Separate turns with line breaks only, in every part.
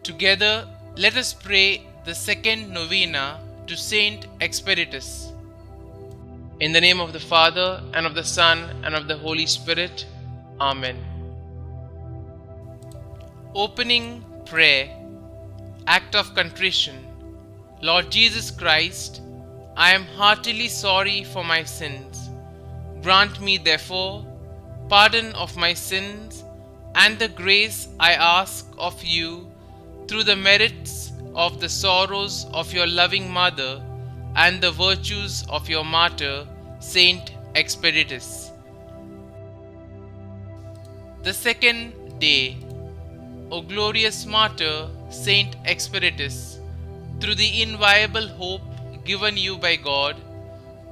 Together, let us pray the second novena to St Expeditus. In the name of the Father, and of the Son, and of the Holy Spirit. Amen. Opening prayer. Act of contrition. Lord Jesus Christ, I am heartily sorry for my sins. Grant me, therefore, pardon of my sins and the grace I ask of you through the merits of the sorrows of your loving mother and the virtues of your martyr, St Expeditus. The second day. O glorious martyr, St Expeditus, through the inviolable hope given you by God,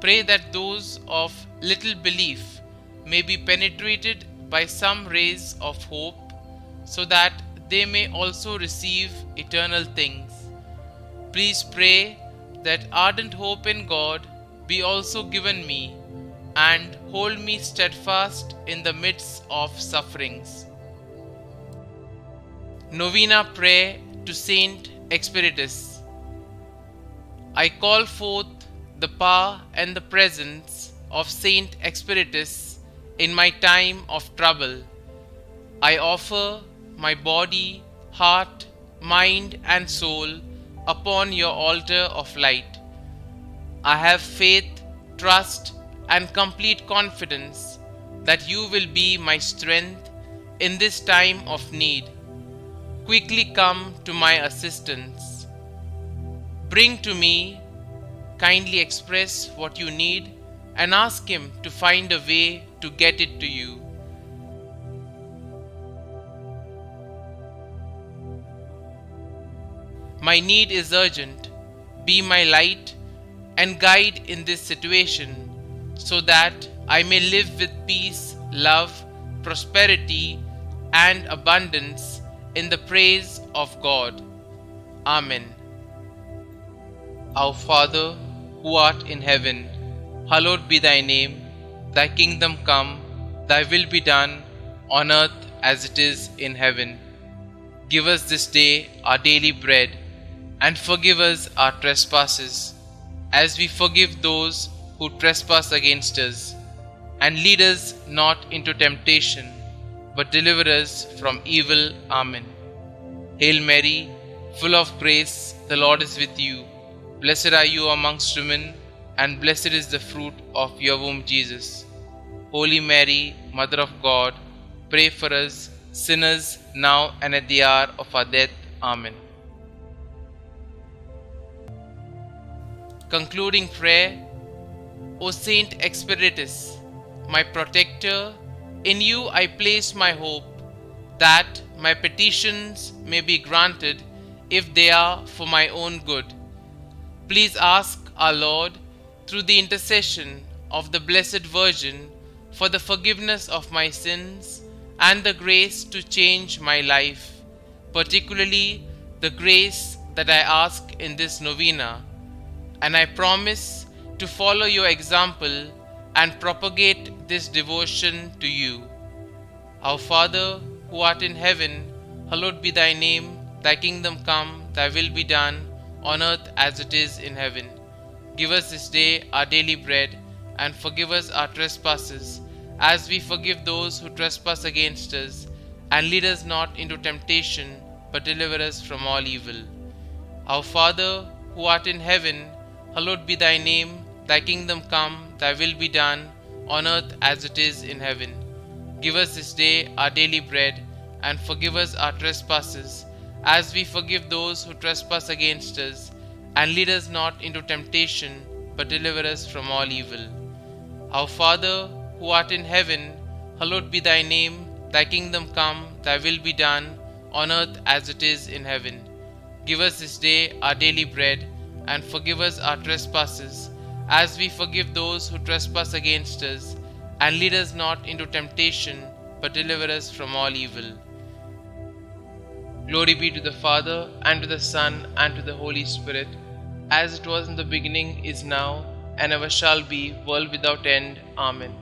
pray that those of little belief may be penetrated by some rays of hope, so that they may also receive eternal things. Please pray that ardent hope in God be also given me, and hold me steadfast in the midst of sufferings. Novena prayer to St Expeditus. I call forth the power and the presence of St Expeditus in my time of trouble. I offer my body, heart, mind, and soul upon your altar of light. I have faith, trust, and complete confidence that you will be my strength in this time of need. Quickly come to my assistance. Bring to me, kindly express what you need, and ask Him to find a way to get it to you. My need is urgent. Be my light and guide in this situation, so that I may live with peace, love, prosperity, and abundance in the praise of God. Amen. Our Father, who art in heaven, hallowed be thy name. Thy kingdom come, thy will be done, on earth as it is in heaven. Give us this day our daily bread, and forgive us our trespasses, as we forgive those who trespass against us. And lead us not into temptation, but deliver us from evil. Amen. Hail Mary, full of grace, the Lord is with you. Blessed are you amongst women, and blessed is the fruit of your womb, Jesus. Holy Mary, Mother of God, pray for us sinners, now and at the hour of our death. Amen. Concluding prayer. O Saint Expeditus, my protector, in you I place my hope, that my petitions may be granted if they are for my own good. Please ask our Lord, through the intercession of the Blessed Virgin, for the forgiveness of my sins and the grace to change my life, particularly the grace that I ask in this novena. And I promise to follow your example and propagate this devotion to you. Our Father, who art in heaven, hallowed be thy name. Thy kingdom come, thy will be done, on earth as it is in heaven. Give us this day our daily bread, and forgive us our trespasses, as we forgive those who trespass against us. And lead us not into temptation, but deliver us from all evil. Our Father, who art in heaven, hallowed be thy name. Thy kingdom come, thy will be done, on earth as it is in heaven. Give us this day our daily bread, and forgive us our trespasses, as we forgive those who trespass against us. And lead us not into temptation, but deliver us from all evil. Our Father, who art in heaven, hallowed be thy name. Thy kingdom come, thy will be done, on earth as it is in heaven. Give us this day our daily bread, and forgive us our trespasses, as we forgive those who trespass against us. And lead us not into temptation, but deliver us from all evil. Glory be to the Father, and to the Son, and to the Holy Spirit, as it was in the beginning, is now, and ever shall be, world without end. Amen.